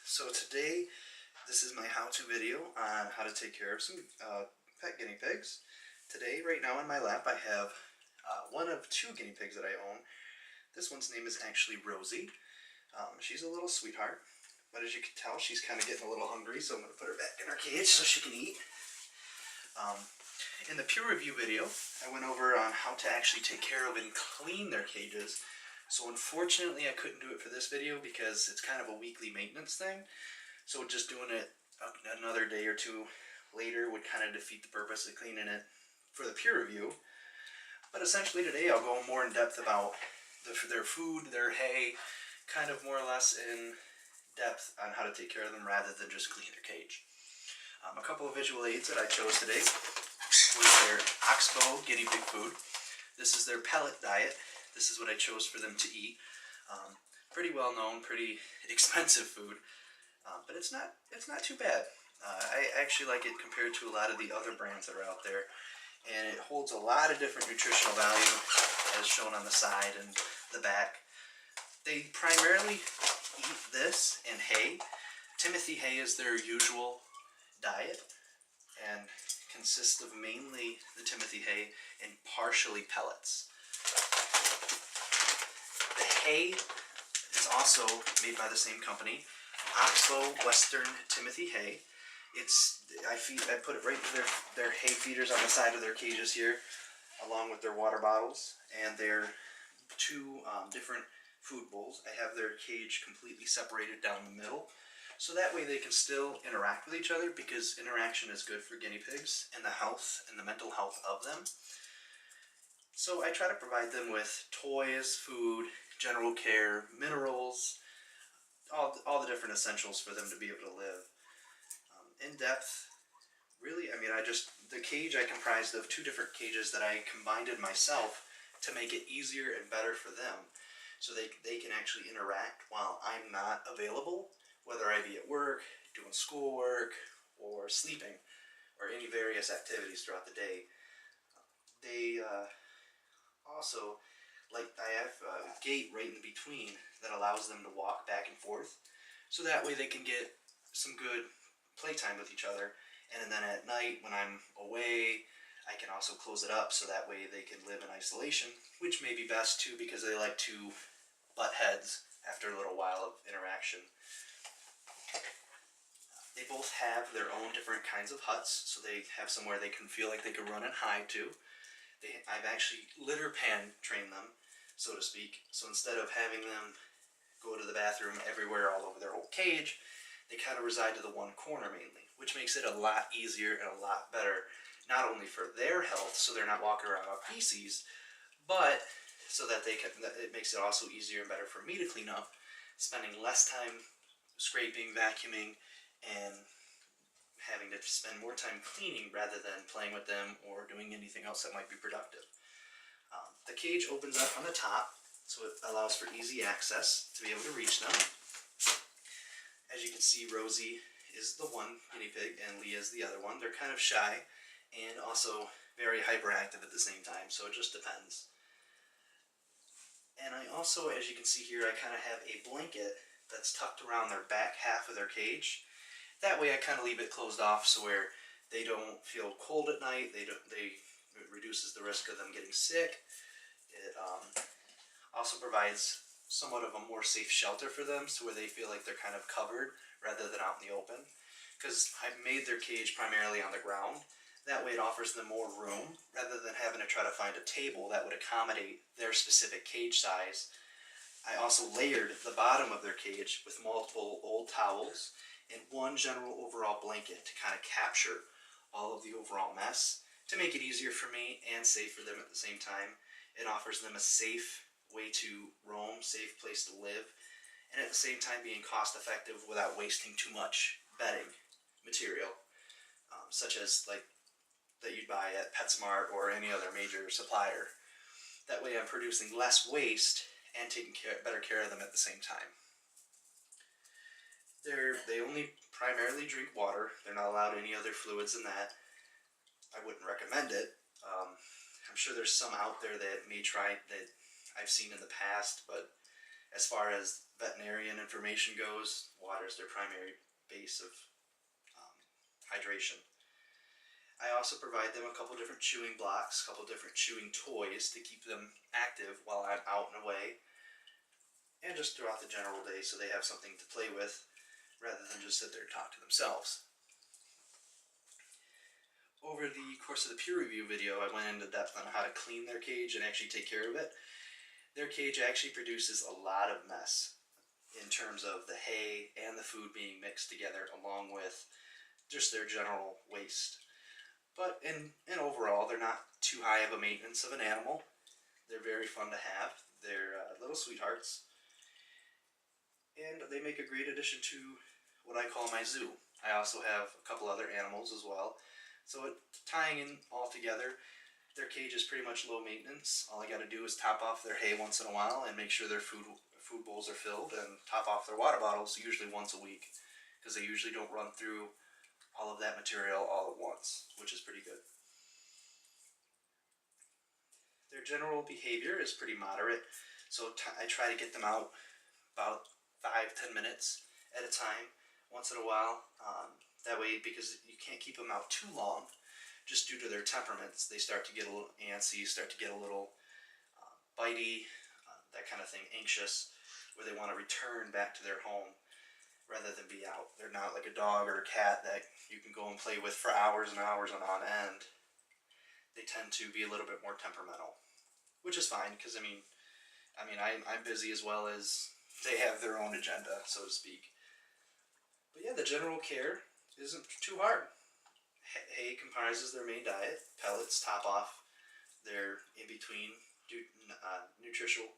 So today, this is my how-to video on how to take care of some pet guinea pigs. Today, right now in my lap, I have one of two guinea pigs that I own. This one's name is actually Rosie. She's a little sweetheart, but as you can tell, she's kind of getting a little hungry, so I'm going to put her back in her cage so she can eat. In the peer review video, I went over on how to actually take care of and clean their cages. So unfortunately, I couldn't do it for this video because it's kind of a weekly maintenance thing. So just doing it another day or two later would kind of defeat the purpose of cleaning it for the peer review. But essentially today I'll go more in depth about their food, their hay, kind of more or less in depth on how to take care of them rather than just clean their cage. A couple of visual aids that I chose today was their Oxbow guinea pig food. This is their pellet diet. This is what I chose for them to eat. Pretty well known, pretty expensive food, but it's not too bad. I actually like it compared to a lot of the other brands that are out there, and it holds a lot of different nutritional value as shown on the side and the back. They primarily eat this and hay. Timothy hay is their usual diet and consists of mainly the Timothy hay and partially pellets. The hay is also made by the same company, Oxbow Western Timothy hay. I put it right to their hay feeders on the side of their cages here, along with their water bottles and their two different food bowls. I have their cage completely separated down the middle, so that way they can still interact with each other, because interaction is good for guinea pigs and the health and the mental health of them. So I try to provide them with toys, food, general care, minerals, all the different essentials for them to be able to live. In depth, really, the cage I comprised of two different cages that I combined myself to make it easier and better for them, so they can actually interact while I'm not available, whether I be at work, doing schoolwork, or sleeping, or any various activities throughout the day. They also, I have a gate right in between that allows them to walk back and forth, so that way they can get some good playtime with each other. And then at night when I'm away, I can also close it up so that way they can live in isolation, which may be best too, because they like to butt heads after a little while of interaction. They both have their own different kinds of huts, so they have somewhere they can feel like they can run and hide to. I've actually litter pan trained them, so to speak. So instead of having them go to the bathroom everywhere all over their whole cage, they kind of reside to the one corner mainly, which makes it a lot easier and a lot better, not only for their health, so they're not walking around on feces, but so that it makes it also easier and better for me to clean up, spending less time scraping, vacuuming, and having to spend more time cleaning rather than playing with them or doing anything else that might be productive. The cage opens up on the top, so it allows for easy access to be able to reach them. As you can see, Rosie is the one guinea pig and Leah is the other one. They're kind of shy and also very hyperactive at the same time, so it just depends. And I also, as you can see here, I kind of have a blanket that's tucked around their back half of their cage. That way I kind of leave it closed off so where they don't feel cold at night. It reduces the risk of them getting sick. It also provides somewhat of a more safe shelter for them, so where they feel like they're kind of covered rather than out in the open. Because I've made their cage primarily on the ground. That way it offers them more room rather than having to try to find a table that would accommodate their specific cage size. I also layered the bottom of their cage with multiple old towels and one general overall blanket to kind of capture all of the overall mess, to make it easier for me and safe for them at the same time. It offers them a safe way to roam, safe place to live, and at the same time being cost effective without wasting too much bedding material, such as that you'd buy at PetSmart or any other major supplier. That way I'm producing less waste and taking better care of them at the same time. They only primarily drink water. They're not allowed any other fluids than that. I wouldn't recommend it. I'm sure there's some out there that may try that I've seen in the past, but As far as veterinarian information goes, water is their primary base of hydration. I also provide them a couple different chewing blocks, a couple different chewing toys to keep them active while I'm out and away, and just throughout the general day so they have something to play with rather than just sit there and talk to themselves. Over the course of the peer review video, I went into depth on how to clean their cage and actually take care of it. Their cage actually produces a lot of mess in terms of the hay and the food being mixed together, along with just their general waste. But in overall, they're not too high of a maintenance of an animal. They're very fun to have. They're little sweethearts. And they make a great addition to what I call my zoo. I also have a couple other animals as well. So tying in all together, their cage is pretty much low maintenance. All I got to do is top off their hay once in a while and make sure their food bowls are filled, and top off their water bottles usually once a week, because they usually don't run through all of that material all at once, which is pretty good. Their general behavior is pretty moderate, so I try to get them out about 5-10 minutes at a time once in a while. That way, because you can't keep them out too long, just due to their temperaments, they start to get a little antsy, start to get a little bitey, that kind of thing, anxious, where they want to return back to their home rather than be out. They're not like a dog or a cat that you can go and play with for hours and hours and on end. They tend to be a little bit more temperamental, which is fine, because I'm busy as well as they have their own agenda, so to speak. But yeah, the general care isn't too hard. Hay comprises their main diet. Pellets top off their in-between nutritional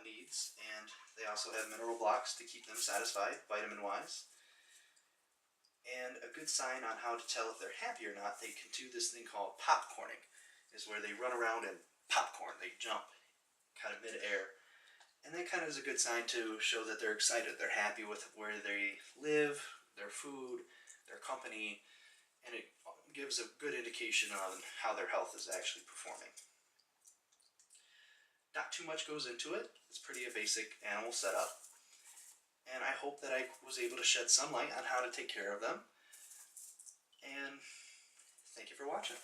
needs, and they also have mineral blocks to keep them satisfied, vitamin-wise. And a good sign on how to tell if they're happy or not, they can do this thing called popcorning, is where they run around and popcorn, they jump kind of mid-air. And that kind of is a good sign to show that they're excited, they're happy with where they live, their food, their company, and it gives a good indication on how their health is actually performing. Not too much goes into it. It's pretty a basic animal setup. And I hope that I was able to shed some light on how to take care of them. And thank you for watching.